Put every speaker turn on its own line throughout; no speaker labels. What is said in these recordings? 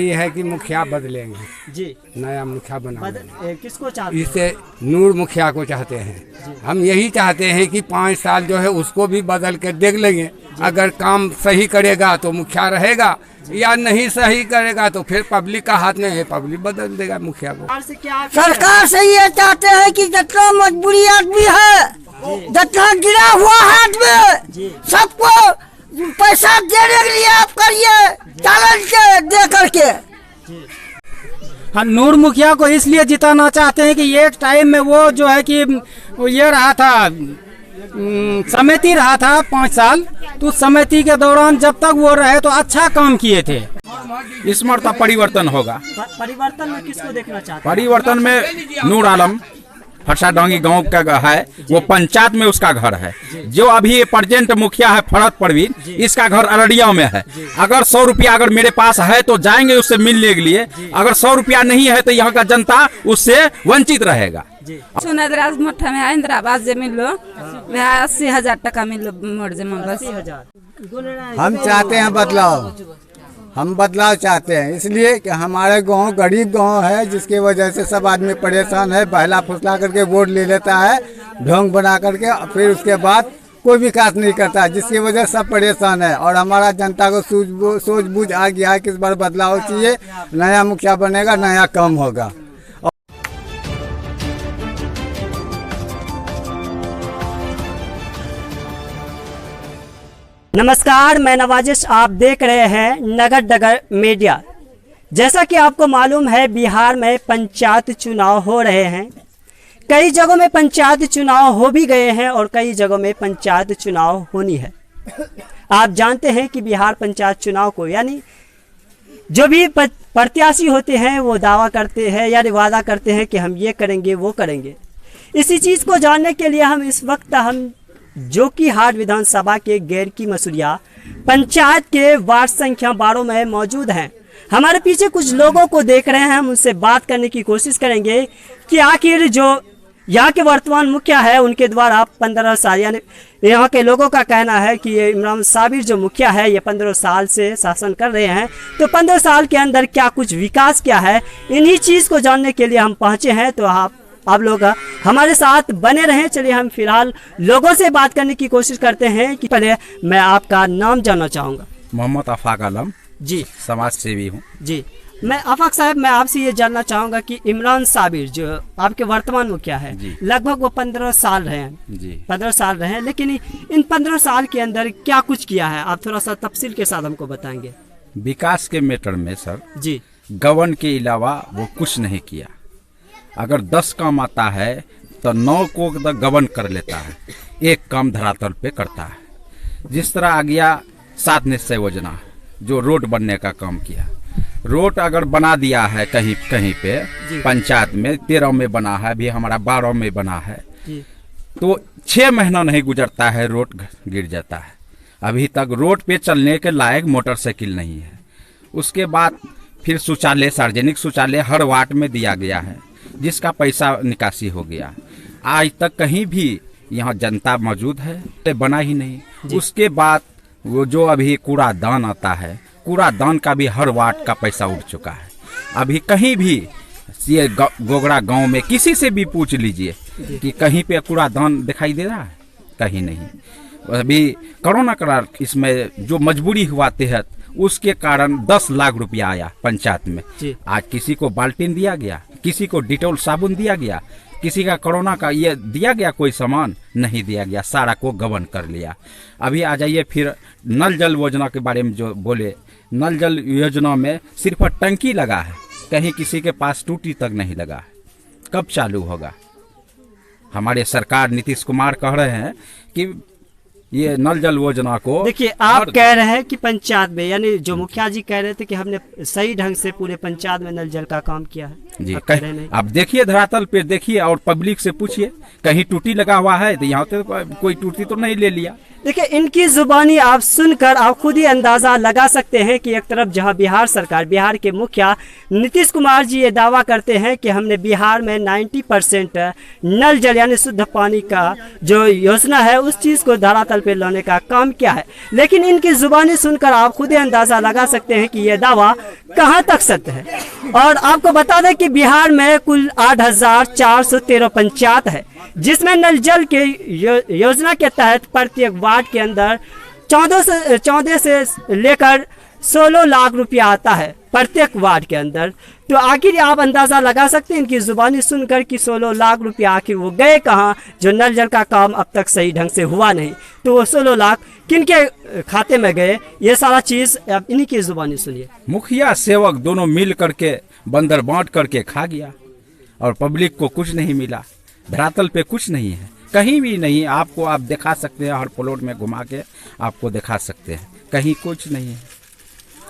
ये है कि मुखिया बदलेंगे
जी,
नया मुखिया बनाएंगे।
किसको चाहते हैं?
इसे नूर मुखिया को चाहते हैं। हम यही चाहते हैं कि 5 साल जो है उसको भी बदल के देख लेंगे। अगर काम सही करेगा तो मुखिया रहेगा, या नहीं सही करेगा तो फिर पब्लिक का हाथ में है, पब्लिक बदल देगा मुखिया को।
सरकार से ये चाहते हैं कि जितना मजबूरी आदमी है, जितना गिरा हुआ हाथ में, सबको पैसा देने के लिए आप करिए चैलेंज के दे करके।
हाँ, नूर मुखिया को इसलिए जिताना चाहते हैं कि एक टाइम में वो जो है कि वो ये रहा था, समिति रहा था 5 साल, तो उस समिति के दौरान जब तक वो रहे तो अच्छा काम किए थे।
इस मरता परिवर्तन होगा।
परिवर्तन में किसको देखना चाहते हैं?
परिवर्तन में नूर आलम फरसा डांगी गांव का है, वो पंचायत में उसका घर है। जो अभी प्रेजेंट मुखिया है फरत परवीन, इसका घर अररिया में है। अगर 100 रुपया अगर मेरे पास है तो जाएंगे उससे मिलने के लिए, अगर 100 रुपया नहीं है तो यहाँ का जनता उससे वंचित रहेगा।
मोटा में इंदिरावास जे मिलो 80,000 टका मिलो मोर जमा बस।
हम चाहते हैं बदलाव, हम बदलाव चाहते हैं इसलिए कि हमारे गांव गरीब गांव है, जिसकी वजह से सब आदमी परेशान है। बहला फुसला करके वोट ले लेता है ढोंग बना करके, फिर उसके बाद कोई विकास नहीं करता, जिसकी वजह से सब परेशान है। और हमारा जनता को सूझ बूझ आ गया है कि इस बार बदलाव चाहिए, नया मुखिया बनेगा, नया काम होगा।
नमस्कार, मैं नवाजिश, आप देख रहे हैं नगर डगर मीडिया। जैसा कि आपको मालूम है, बिहार में पंचायत चुनाव हो रहे हैं। कई जगहों में पंचायत चुनाव हो भी गए हैं और कई जगहों में पंचायत चुनाव होनी है। आप जानते हैं कि बिहार पंचायत चुनाव को, यानी जो भी प्रत्याशी होते हैं वो दावा करते हैं या वादा करते हैं कि हम ये करेंगे वो करेंगे। इसी चीज़ को जानने के लिए हम इस वक्त जोकीहाट विधानसभा के गेरकी मसूरिया पंचायत के वार्ड संख्या 12 में मौजूद हैं। हमारे पीछे कुछ लोगों को देख रहे हैं, हम उनसे बात करने की कोशिश करेंगे कि आखिर जो यहाँ के वर्तमान मुखिया है उनके द्वारा 15 साल, यानी यहाँ के लोगों का कहना है कि ये इमरान साबिर जो मुखिया है ये 15 साल से शासन कर रहे हैं, तो 15 साल के अंदर क्या कुछ विकास किया है, इन्हीं चीज़ को जानने के लिए हम पहुँचे हैं। तो आप लोग हमारे साथ बने रहें। चलिए हम फिलहाल लोगों से बात करने की कोशिश करते हैं। कि पहले मैं आपका नाम जानना चाहूँगा।
मोहम्मद आफाक आलम
जी,
समाज सेवी हूँ जी।
मैं आफाक साहब, मैं आपसे ये जानना चाहूँगा कि इमरान साबिर जो आपके वर्तमान मुखिया है, लगभग वो 15 साल रहे हैं जी, 15 साल रहे हैं, लेकिन इन 15 साल के अंदर क्या कुछ किया है, आप थोड़ा सा तफसील के साथ हमको बताएंगे।
विकास के मैटर में सर
जी,
गवर्न के अलावा वो कुछ नहीं किया। अगर 10 काम आता है तो 9 को गवर्न कर लेता है, एक काम धरातल पे करता है। जिस तरह आ गया 7 निश्चय योजना, जो रोड बनने का काम किया। रोड अगर बना दिया है कहीं कहीं पे पंचायत में 13 में बना है, अभी हमारा 12 में बना है, तो 6 महीना नहीं गुजरता है रोड गिर जाता है। अभी तक रोड पे चलने के लायक मोटरसाइकिल नहीं है। उसके बाद फिर शौचालय, सार्वजनिक शौचालय हर वार्ड में दिया गया है, जिसका पैसा निकासी हो गया। आज तक कहीं भी यहाँ जनता मौजूद है तो बना ही नहीं। उसके बाद वो जो अभी कूड़ादान आता है, कूड़ादान का भी हर वार्ड का पैसा उठ चुका है। अभी कहीं भी ये गोगड़ा गांव में किसी से भी पूछ लीजिए कि कहीं पे कूड़ादान दिखाई दे रहा है, कहीं नहीं। अभी कोरोना का इसमें जो मजबूरी हुआ तहत, उसके कारण 10 लाख रुपया आया पंचायत में। आज किसी को बाल्टीन दिया गया, किसी को डिटोल साबुन दिया गया, किसी का कोरोना का ये दिया गया, कोई सामान नहीं दिया गया, सारा को गबन कर लिया। अभी आ जाइए फिर नल जल योजना के बारे में जो बोले, नल जल योजना में सिर्फ टंकी लगा है, कहीं किसी के पास टूटी तक नहीं लगा है। कब चालू होगा? हमारे सरकार नीतीश कुमार कह रहे हैं कि ये नल जल योजना को,
देखिए आप कह रहे हैं कि पंचायत में, यानी जो मुखिया जी कह रहे थे कि हमने सही ढंग से पूरे पंचायत में नल जल का काम किया है
जी। आप देखिए धरातल पे देखिए और पब्लिक से पूछिए, कहीं टूटी लगा हुआ है तो यहाँ तो कोई टूटी तो नहीं ले लिया।
देखिए, इनकी जुबानी आप सुनकर आप खुद ही अंदाज़ा लगा सकते हैं कि एक तरफ जहां बिहार सरकार, बिहार के मुखिया नीतीश कुमार जी ये दावा करते हैं कि हमने बिहार में 90% नल जल यानी शुद्ध पानी का जो योजना है उस चीज़ को धरातल पे लाने का काम किया है, लेकिन इनकी जुबानी सुनकर आप खुद ही अंदाज़ा लगा सकते हैं कि ये दावा कहाँ तक सत्य है। और आपको बता दें कि बिहार में कुल 8,413 पंचायत है, जिसमें नल जल के योजना के तहत प्रत्येक वार्ड के अंदर 14 से लेकर 16 लाख रुपया आता है प्रत्येक वार्ड के अंदर। तो आखिर आप अंदाज़ा लगा सकते हैं इनकी ज़ुबानी सुनकर कि 16 लाख रुपया आखिर वो गए कहाँ, जो नल जल का काम अब तक सही ढंग से हुआ नहीं, तो वो 16 लाख किनके खाते में गए, ये सारा चीज़ आप इन्हीं की ज़ुबानी सुनिए।
मुखिया सेवक दोनों मिल करके बंदर बांट करके खा गया और पब्लिक को कुछ नहीं मिला, धरातल पे कुछ नहीं है, कहीं भी नहीं। आपको आप दिखा सकते हैं, हर प्लॉट में घुमा के आपको दिखा सकते हैं, कहीं कुछ नहीं है।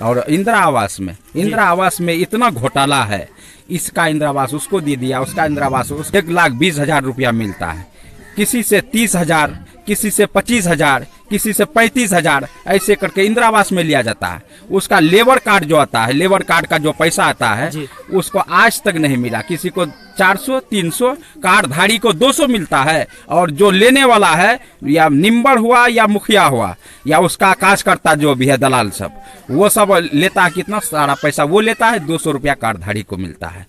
और इंदिरा आवास में इतना घोटाला है, इसका इंदिरा आवास उसको दे दिया, उसका इंदिरा आवास 1,20,000 रुपया मिलता है, किसी से 30,000, किसी से 25,000, किसी से 35,000, ऐसे करके इंदिरा आवास में लिया जाता है। उसका लेबर कार्ड जो आता है, लेबर कार्ड का जो पैसा आता है उसको आज तक नहीं मिला। किसी को 400, 300, कार्ड धारी को 200 मिलता है, और जो लेने वाला है या निम्बर हुआ या मुखिया हुआ या उसका कार्यकर्ता जो भी है दलाल सब, वो सब लेता है, कितना सारा पैसा वो लेता है, 200 रुपया कार्ड धारी को मिलता है।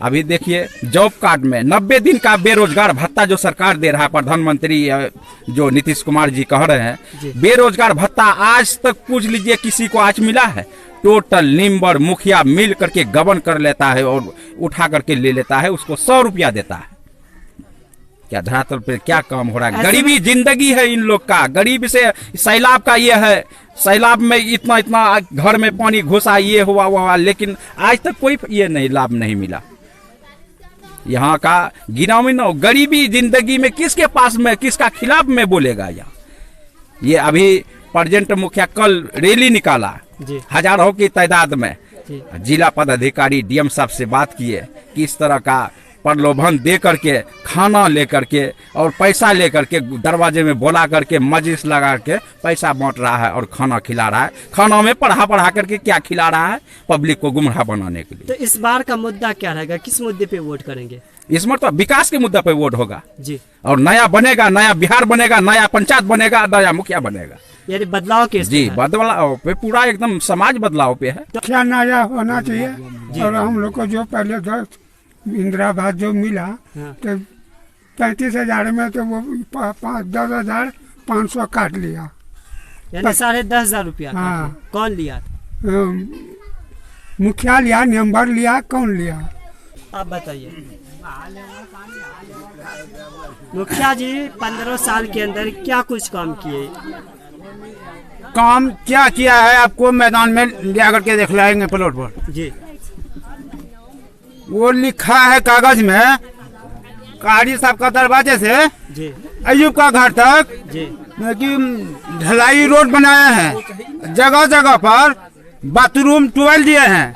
अभी देखिए जॉब कार्ड में 90 दिन का बेरोजगार भत्ता जो सरकार दे रहा है, प्रधानमंत्री जो नीतीश कुमार जी कह रहे हैं, बेरोजगार भत्ता आज तक पूछ लीजिए किसी को आज मिला है? टोटल निम्बर मुखिया मिल करके गबन कर लेता है और उठा करके ले लेता है, उसको 100 रुपया देता है। क्या धरातल पे क्या काम हो रहा है? गरीबी जिंदगी है इन लोग का। गरीब से सैलाब का ये है, सैलाब में इतना घर में पानी घुसा, ये हुआ, लेकिन आज तक कोई ये नहीं लाभ नहीं मिला। यहाँ का गिनामिनो गरीबी जिंदगी में किसके पास में, किसका खिलाफ में बोलेगा? यहाँ ये अभी प्रेजेंट मुखिया कल रैली निकाला हजारों की तादाद में, जिला पदाधिकारी डीएम साहब से बात किए कि इस तरह का प्रलोभन दे करके, खाना ले करके और पैसा ले करके, दरवाजे में बोला करके, मजिस लगा के पैसा बांट रहा है और खाना खिला रहा है। खाना में पढ़ा करके क्या खिला रहा है? पब्लिक को गुमराह बनाने के लिए।
तो इस बार का मुद्दा क्या रहेगा, किस मुद्दे पे वोट करेंगे?
इस बार तो विकास के मुद्दा पे वोट होगा
जी,
और नया बनेगा, नया बिहार बनेगा, नया पंचायत बनेगा, नया मुखिया बनेगा,
यानी बदलाव के
जी, बदलाव पे पूरा एकदम समाज बदलाव पे है।
क्या नया होना चाहिए। और हम लोग को जो पहले इंदिरा आवास जो मिला तो 35,000 में तो वो 10,500 काट लिया,
यानी 10,500 रुपया।
हाँ।
कौन लिया?
मुखिया लिया, नंबर लिया, कौन लिया?
आप बताइए। मुखिया जी 15 साल के अंदर क्या कुछ काम किए?
काम क्या किया है आपको मैदान में ले करके दिख लाएंगे प्लॉट पर
जी।
वो लिखा है कागज में, कारी साहब का दरवाजे से
जी
अयूब का घर तक
जी
कि ढलाई रोड बनाए हैं, जगह जगह पर बाथरूम ट्यूबवेल दिए हैं,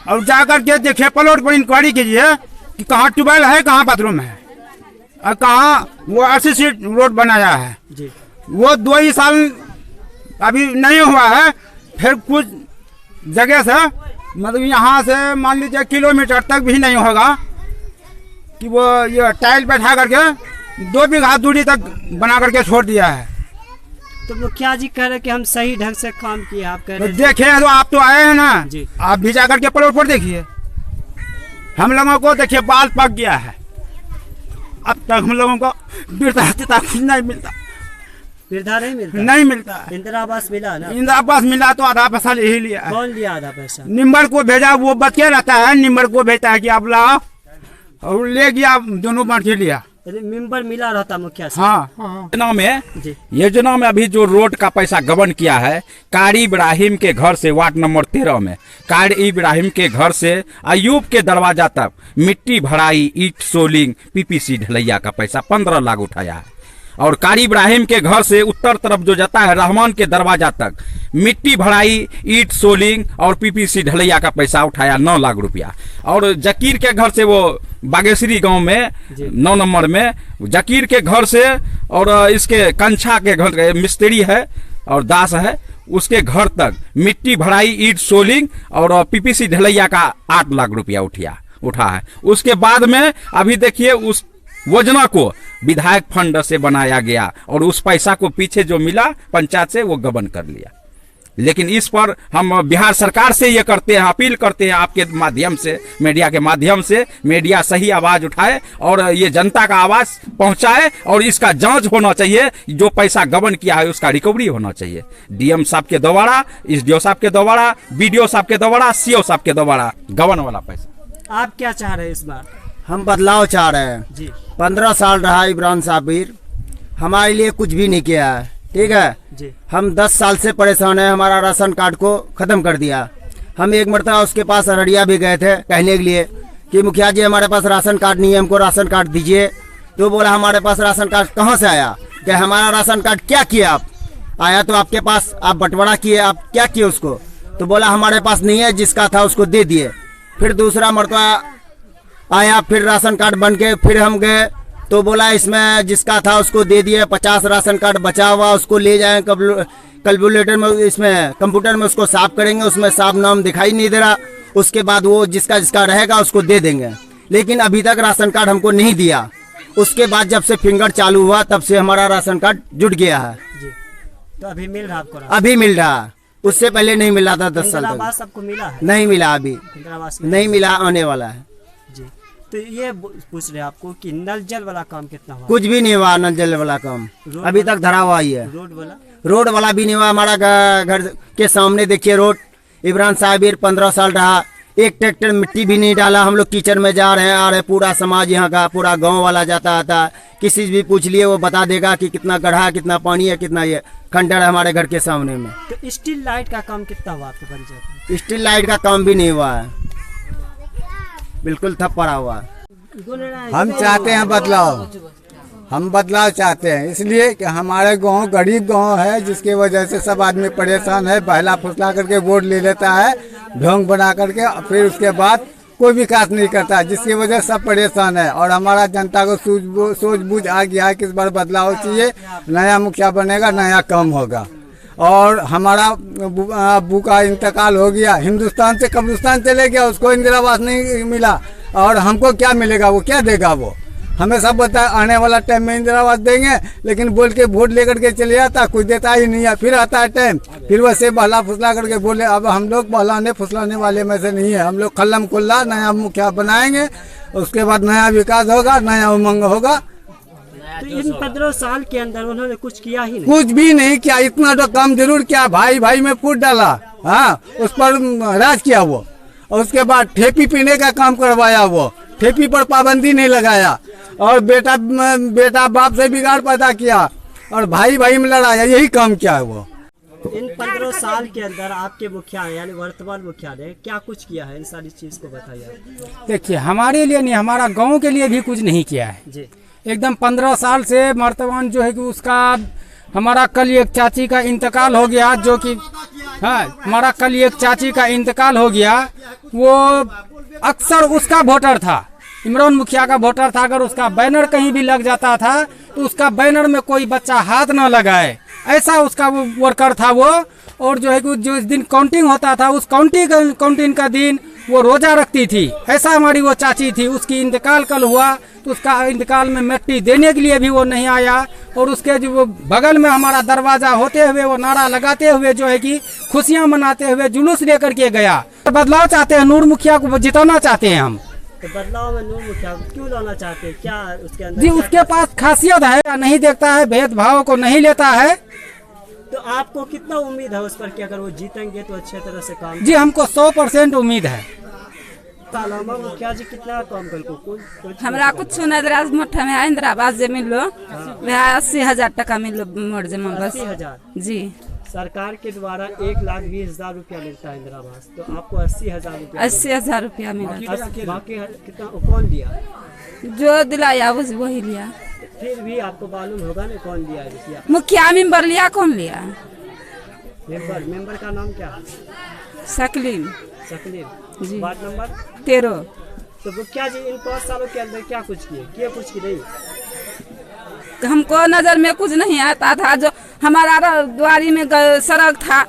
और जाकर के देखिए प्लॉट पर इंक्वायरी कीजिए कि कहाँ ट्यूबवेल है, कहाँ बाथरूम है, और कहाँ वो RCC रोड बनाया है
जी।
वो 2 ही साल अभी नहीं हुआ है। फिर कुछ जगह से मतलब यहाँ से मान लीजिए किलोमीटर तक भी नहीं होगा कि वो ये टाइल बैठा करके 2 बीघा दूरी तक बना करके छोड़ दिया है।
तो मुखिया जी कह रहे कि हम सही ढंग से काम किए, आप कह रहे
देखिए, तो आप तो आए हैं ना
जी,
आप भी जाकर के प्लॉट पर देखिए। हम लोगों को देखिए बाल पक गया है, अब तक हम लोगों को वृद्धावस्था कुछ नहीं मिलता,
वृद्धा
नहीं मिलता।
इंदिरा आवास मिला ना?
इंदिरा आवास मिला तो आधा पैसा यही लिया है।
कौन लिया आधा पैसा?
निम्बर को भेजा, वो बच के रहता है, निम्बर को भेजता है कि आप लाओ, और ले गया, दोनों बांट के लिया।
मेंबर मिला रहता मुखिया से।
हाँ, योजना में योजना में अभी जो रोड का पैसा गबन किया है, कारी इब्राहिम के घर से वार्ड नंबर 13 में, कारी इब्राहिम के घर से अयूब के दरवाजा तक मिट्टी भराई, ईट सोलिंग, PPC ढलैया का पैसा 15 लाख उठाया है। और कारी इब्राहिम के घर से उत्तर तरफ जो जाता है रहमान के दरवाजा तक मिट्टी भराई, ईट सोलिंग और PPC ढलैया का पैसा उठाया 9 लाख रुपया। और जकीर के घर से वो
बागेश्वरी गांव में 9 नंबर में जकीर के घर से और इसके कंछा के घर मिस्त्री है और दास है, उसके घर तक मिट्टी भराई, ईट सोलिंग और पीपीसी ढलैया का 8 लाख रुपया उठा है। उसके बाद में अभी देखिए उस योजना को विधायक फंड से बनाया गया और उस पैसा को पीछे जो मिला पंचायत से वो गबन कर लिया। लेकिन इस पर हम बिहार सरकार से ये करते हैं, अपील करते हैं आपके माध्यम से, मीडिया के माध्यम से, मीडिया सही आवाज उठाए और ये जनता का आवाज पहुंचाए और इसका जांच होना चाहिए। जो पैसा गबन किया है उसका रिकवरी होना चाहिए। डीएम साहब के दोबारा, एसडीओ साहब के दोबारा, बीडीओ साहब के दोबारा, सीओ साहब के दोबारा गबन वाला पैसा।
आप क्या चाह रहे हैं इस बार?
हम बदलाव चाह रहे हैं
जी।
15 साल रहा इमरान साबिर, हमारे लिए कुछ भी नहीं किया है, ठीक है
जी।
हम 10 साल से परेशान है, हमारा राशन कार्ड को ख़त्म कर दिया। हम एक मरतबा उसके पास अररिया भी गए थे कहने के लिए कि मुखिया जी हमारे पास राशन कार्ड नहीं है, हमको राशन कार्ड दीजिए। तो बोला हमारे पास राशन कार्ड कहाँ से आया? कि हमारा राशन कार्ड क्या किया आप? आया तो आपके पास, आप बंटवारा किए, आप क्या किए उसको? तो बोला हमारे पास नहीं है, जिसका था उसको दे दिए। फिर दूसरा मरतबा आया, फिर राशन कार्ड बन के फिर हम गए तो बोला इसमें जिसका था उसको दे दिए, 50 राशन कार्ड बचा हुआ उसको ले जाएं कैलकुलेटर में, इसमें कंप्यूटर में उसको साफ करेंगे, उसमें साफ नाम दिखाई नहीं दे रहा। उसके बाद वो जिसका जिसका रहेगा उसको दे देंगे, लेकिन अभी तक राशन कार्ड हमको नहीं दिया। उसके बाद जब से फिंगर चालू हुआ तब से हमारा राशन कार्ड जुट गया है
जी। तो अभी मिल रहा आपको?
अभी मिल रहा, उससे पहले नहीं मिला था। 10 साल तक
सबको मिला है?
नहीं मिला, अभी नहीं मिला, आने वाला है
जी। तो ये पूछ रहे आपको कि नल जल वाला काम कितना हुआ?
कुछ भी नहीं हुआ, नल जल वाला काम अभी तक धरा हुआ ही है। रोड वाला भी नहीं हुआ। हमारा घर के सामने देखिए रोड, इमरान साबिर 15 साल रहा, एक ट्रैक्टर मिट्टी भी नहीं डाला। हम लोग कीचड़ में जा रहे हैं, आ रहे, पूरा समाज यहाँ का, पूरा गांव वाला जाता आता, किसी से भी पूछ लिए वो बता देगा कि कितना गड्ढा, कितना पानी है, कितना ये खंडर है हमारे घर के सामने में।
तो स्टील लाइट का काम कितना हुआ आपके पंचायत में?
स्टील लाइट का काम भी नहीं हुआ है, बिल्कुल ठप पड़ा हुआ है।
हम चाहते हैं बदलाव, हम बदलाव चाहते हैं इसलिए कि हमारे गांव गरीब गांव है, जिसकी वजह से सब आदमी परेशान है। बहला फुसला करके वोट ले लेता है, ढोंग बना करके, फिर उसके बाद कोई विकास नहीं करता, जिसकी वजह से सब परेशान है। और हमारा जनता को सूझबूझ आ गया है कि इस बार बदलाव चाहिए, नया मुखिया बनेगा, नया काम होगा। और हमारा अब्बू का इंतकाल हो गया, हिंदुस्तान से कब्रिस्तान चले गया, उसको इंदिरा आवास नहीं मिला, और हमको क्या मिलेगा? वो क्या देगा? वो हमें सब बता आने वाला टाइम में इंदिरा आवास देंगे, लेकिन बोल के वोट लेकर के चले जाता, कुछ देता ही नहीं है। फिर आता है टाइम, फिर वैसे बहला फुसला करके बोले। अब हम लोग बहलाने फुसलाने वाले में से नहीं है, हम लोग खल्लम खुल्ला नया मुखिया बनाएंगे, उसके बाद नया विकास होगा, नया उमंग होगा।
तो इन 15 साल के अंदर उन्होंने कुछ किया ही नहीं?
कुछ भी नहीं किया। इतना तो काम जरूर किया, भाई भाई में फूट डाला, हाँ, उस पर राज किया वो। और उसके बाद ठेपी पीने का काम करवाया, वो ठेपी पर पाबंदी नहीं लगाया, और बेटा बाप से बिगाड़ पैदा किया, और भाई भाई में लड़ाया, यही काम किया है वो।
इन 15 साल के अंदर आपके मुखिया यानी वर्तमान मुखिया ने क्या कुछ किया है? इन सारी चीज को बताइए।
देखिए, हमारे लिए नहीं, हमारा गांव के लिए भी कुछ नहीं किया है
जी।
एकदम 15 साल से वर्तमान जो है कि उसका, हमारा कल एक चाची का इंतकाल हो गया, जो कि हाँ, हमारा कल एक चाची का इंतकाल हो गया। वो अक्सर उसका वोटर था, इमरान मुखिया का वोटर था। अगर उसका बैनर कहीं भी लग जाता था तो उसका बैनर में कोई बच्चा हाथ न लगाए, ऐसा उसका वो वर्कर था वो। और जो है कि जो इस दिन काउंटिंग होता था, उस काउंटिंग का दिन वो रोजा रखती थी, ऐसा हमारी वो चाची थी। उसकी इंतकाल कल हुआ तो उसका इंतकाल में मिट्टी देने के लिए भी वो नहीं आया, और उसके जो वो बगल में हमारा दरवाजा होते हुए वो नारा लगाते हुए जो है कि खुशियां मनाते हुए जुलूस लेकर के गया। बदलाव चाहते हैं, नूर मुखिया को जिताना चाहते हैं हम।
तो बदलाव में नूर मुखिया क्यों लाना चाहते हैं? क्या उसके अंदर?
जी, उसके पास खासियत है, नहीं देखता है, भेदभाव को नहीं लेता है।
तो आपको कितना उम्मीद है उस पर कि अगर वो जीतेंगे तो अच्छे तरह से काम?
जी, हमको 100% उम्मीद है।
तालामा मुखिया जी कितना काम कर?
हमरा कुछ नजर मोटा में इंदिरा आवास जे मिलो, वह 80,000 टका मिलो मोट जमा बस।
80,000
जी।
सरकार के द्वारा 1,20,000 रुपया मिलता है इंदिरा आवास, तो आपको 80,000 रुपया?
80,000 रुपया मिला।
बाकी कितना कौन दिया?
जो दिलाया वही लिया।
फिर भी आपको मालूम होगा ना कौन लिया रुपया?
मुखिया मेंबर लिया, कौन लिया?
मेंबर का नाम क्या है?
सकलीम
सकलीम
जी।
Ward number
13।
तो मुखिया जी इन 5 सालों के अंदर क्या कुछ किए कुछ की नहीं?
हमको नजर में कुछ नहीं आता था। जो हमारा द्वारी में सड़क था,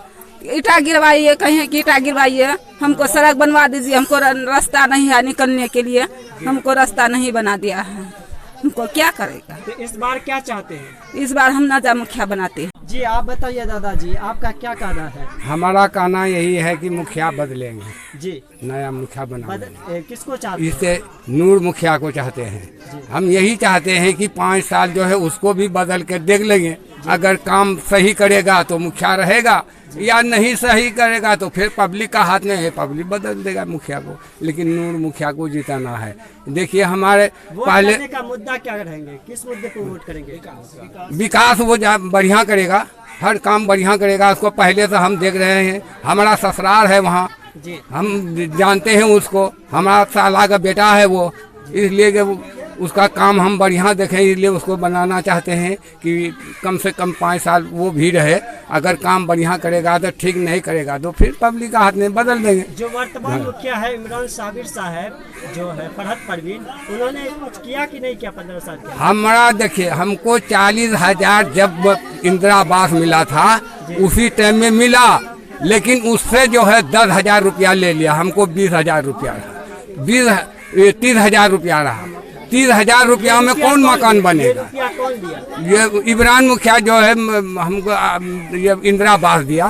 ईटा गिरवाइए, कहीं की ईटा गिरवाइए, हमको सड़क बनवा दीजिए, हमको रास्ता नहीं है निकलने के लिए, हमको रास्ता नहीं बना दिया है, हमको क्या करेगा।
तो इस बार क्या चाहते हैं?
इस बार हम नजा मुखिया बनाते हैं।
जी आप बताइए दादाजी, आपका क्या कहना है?
हमारा कहना यही है कि मुखिया बदलेंगे
जी,
नया मुखिया बनाएंगे।
किसको चाहते हैं?
इससे नूर मुखिया को चाहते हैं। हम यही चाहते हैं कि 5 साल जो है उसको भी बदल के देख लेंगे। अगर काम सही करेगा तो मुखिया रहेगा, या नहीं सही करेगा तो फिर पब्लिक का हाथ में है, पब्लिक बदल देगा मुखिया को। लेकिन नूर मुखिया को जिताना है। देखिए हमारे पहले
का मुद्दा क्या रहेंगे, किस मुद्दे पर वोट करेंगे?
विकास वो बढ़िया करेगा, हर काम बढ़िया करेगा। उसको पहले से हम देख रहे हैं, हमारा ससुराल है वहाँ, हम जानते हैं उसको, हमारा साला का बेटा है वो, इसलिए कि उसका काम हम बढ़िया देखें, इसलिए उसको बनाना चाहते हैं कि कम से कम 5 साल वो भी रहे। अगर काम बढ़िया करेगा तो ठीक, नहीं करेगा तो फिर पब्लिक का हाथ में बदल देंगे।
जो वर्तमान मुखिया है इमरान साबिर साहब, जो है फरहत परवीन, उन्होंने कुछ किया कि नहीं किया 15 साल के?
हमारा देखिए, हमको 40,000 जब इंदिरा आवास मिला था उसी टाइम में मिला, लेकिन उससे जो है 10,000 रुपया ले लिया, हमको 20,000 रुपया रहा, 30,000 रुपया रहा। 30,000 रुपया में कौन मकान बनेगा? ये इमरान मुखिया जो है हमको ये इंदिरा आवास दिया।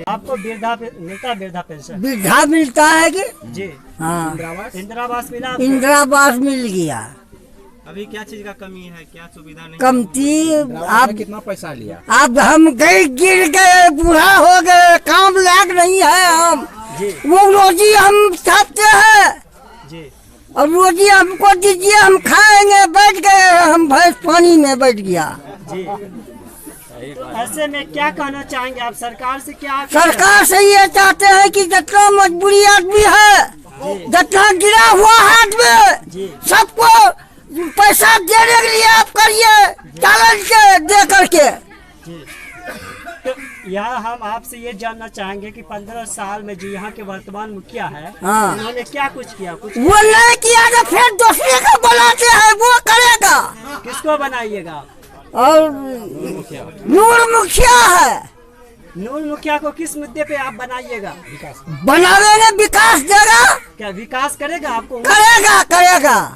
आपको वृद्धा पेंशन
वृद्धा मिलता है कि?
जी
हाँ,
इंदिरा आवास मिला आपको?
इंदिरा आवास मिल गया।
अभी क्या चीज का कमी है, क्या सुविधा नहीं?
कमती आप
कितना पैसा लिया?
अब हम गए, गिर गए, बूढ़ा हो गए, काम लायक नहीं है हम। वो रोजी हम चाहते हैं
जी,
और रोजी हमको दीजिए, हम खाएंगे। बैठ गए हम, भैंस पानी में बैठ गया।
जी, तो ऐसे में क्या कहना चाहेंगे आप सरकार से? क्या
सरकार से ये चाहते हैं कि जितना मजबूरी आदमी है, जितना गिरा हुआ हाथ में, सबको पैसा देने के लिए आप करिए, चैलेंज के दे करके।
तो यहाँ हम आपसे ये जानना चाहेंगे कि 15 साल में जो यहाँ के वर्तमान मुखिया है,
हाँ,
उन्होंने क्या कुछ किया? कुछ
वो नहीं किया तो फिर दूसरे को बुलाते हैं, वो करेगा।
किसको बनाइएगा?
और नूर मुखिया है,
नूर मुखिया को किस मुद्दे पे आप बनाइएगा?
बनावेंगे, विकास देगा,
क्या विकास करेगा? आपको
करेगा।